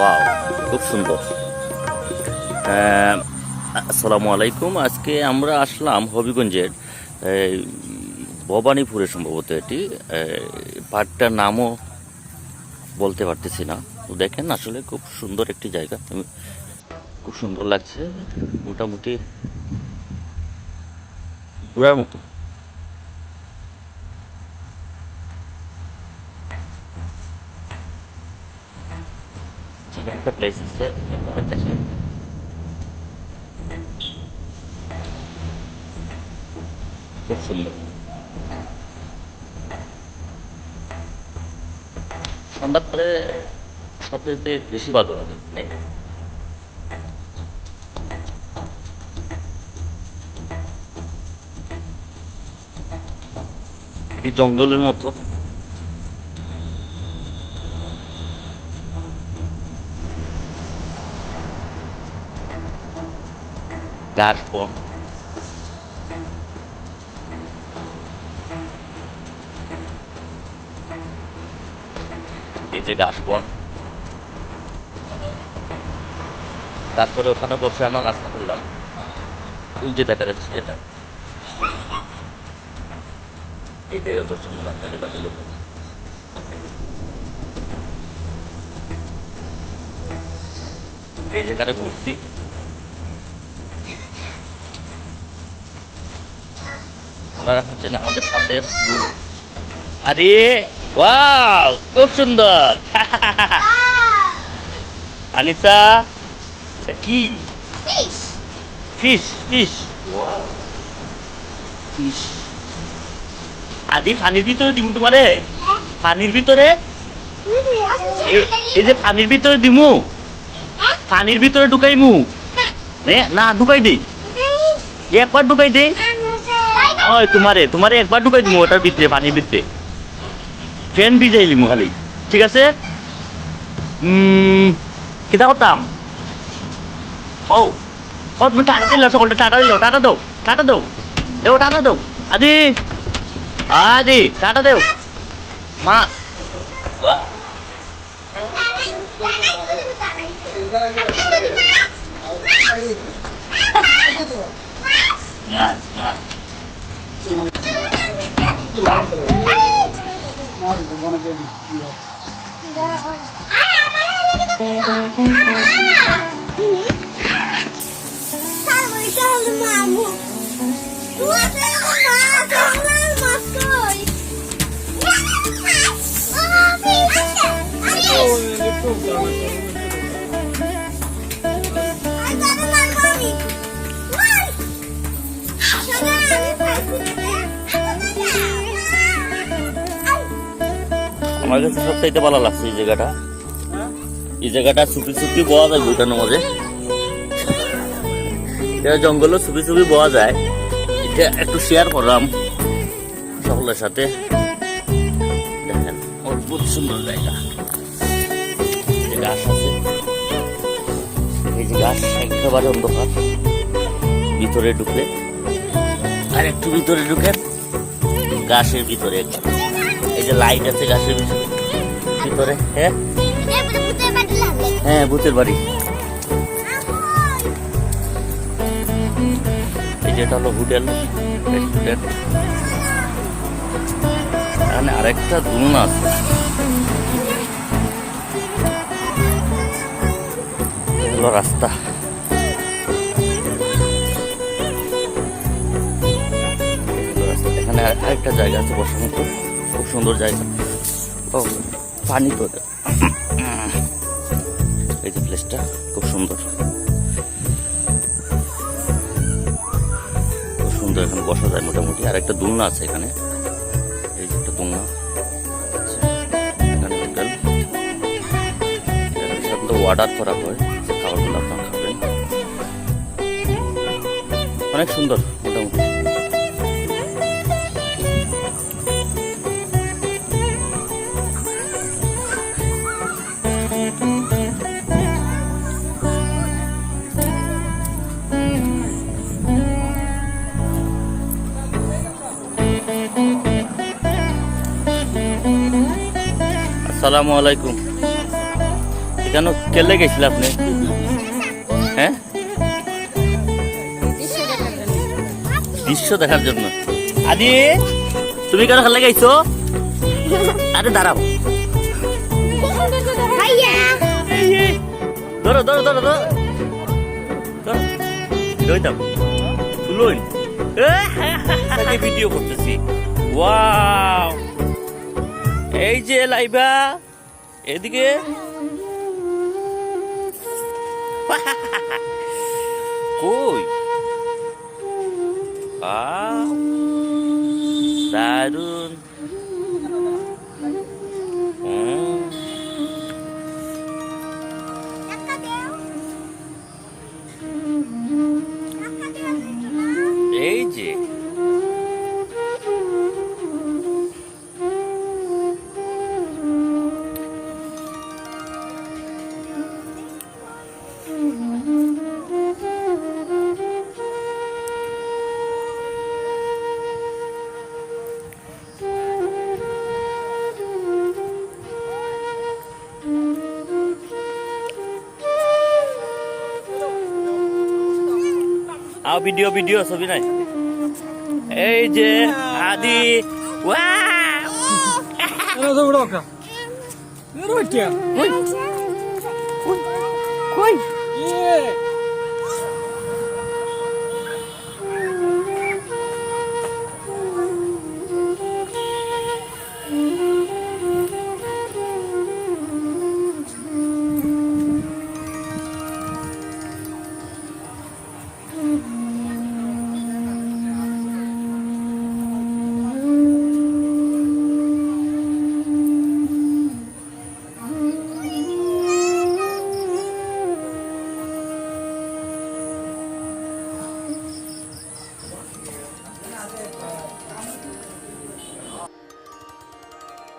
Wow, খুব সুন্দর। আসসালামু আলাইকুম। আজকে আমরা আসলাম হবিগঞ্জের ভবানীপুরে, সম্ভবত এটি। পার্কটার নামও বলতে পারতেছি না। তো দেখেন, আসলে খুব সুন্দর একটি জায়গা, খুব সুন্দর লাগছে। মোটামুটি ঘোরার মতো। একটা প্লেস আছে, দেখেন খুব সুন্দর। সন্ধ্যার পরে সবচেয়ে বেশি ভালো লাগে। এই জঙ্গলের মতো, গাছ বন, এই যে গাছ বন। তারপরে ওখানে বসে আমরা নাস্তা করলাম। ওই যে দেখা যাচ্ছে এটা, এটাই হতো সুন্দর। এই যেখানে ঘুরছি, ওনারা হচ্ছেন আমাদের সাথে। আরে ওয়াও, খুব সুন্দর। আনিসা, কি ফিশ? Fish, fish. আদি পানির ভিতরে দিমু তোমারে, পানির ভিতরে। এই যে পানির ভিতরে দিমু, পানির ভিতরে ঢুকাইমু। না ঢুকাই দিই, একবার ঢুকাই দিই। ওই তোমারে তোমারে একবার ঢুকাই দিমু ওটার ভিতরে, পানির ভিতরে। ফ্যান ভিজাই দিমু খালি, ঠিক আছে? কিতা করতাম? ও ও, তুমি টাটা দিল, সকলটা টাটা দিল। টাটা দাও, টাটা দাও, দেও টাটা দাও। আদি, আদি টাটা দেও মা। আমার কাছে সবচাইতে ভালো লাগছে এই জায়গাটা। এই জায়গাটা চুপি চুপি বোয়া যায় ভুটানের মাঝে। এটা জঙ্গলও চুপি চুপি বোয়া যায়। এটা একটু শেয়ার করলাম সকলের সাথে। দেখেন, অদ্ভুত সুন্দর জায়গা। গাছ আছে, এই যে গাছ একেবারে অন্ধকার। ভিতরে ঢুকে, আর একটু ভিতরে ঢুকে, গাছের ভিতরে একবার। এই যে লাইট আছে গাছের ভিতরে। হ্যাঁ হ্যাঁ, ভূতের বাড়ি। এই যেটা হলো হোটেল, রেস্টুরেন্ট। এখানে আরেকটা দোলনা আছে। হলো রাস্তা। এখানে আরেকটা জায়গা আছে বসার মতো, খুব সুন্দর জায়গা। ও, পানি তো, এই যে প্লেসটা খুব সুন্দর, খুব সুন্দর। এখানে বসা যায় মোটামুটি। আর একটা দোলনা আছে এখানে, এই যে একটা দোলনা। এখানে হোটেল, এখানে সাধারণত অর্ডার করা হয় খাবারগুলো, আপনারা খাবেন। অনেক সুন্দর মোটামুটি। আসসালামু আলাইকুম। কেন কেলে গেছিল আপনি? হ্যাঁ, দৃশ্য দেখার জন্য। আদি তুমি কেন খেলে গেছো? আরে দাঁড়াও, ধরো ধরো ধরো ধরো ধরো, তুলুন ভিডিও করতেছি। ওয়াও, এই যে লাইভা এদিকে কই দারুন। এই যে আও ভিডিও ভিডিও ছবি নাই। এই যে আদি, Кой?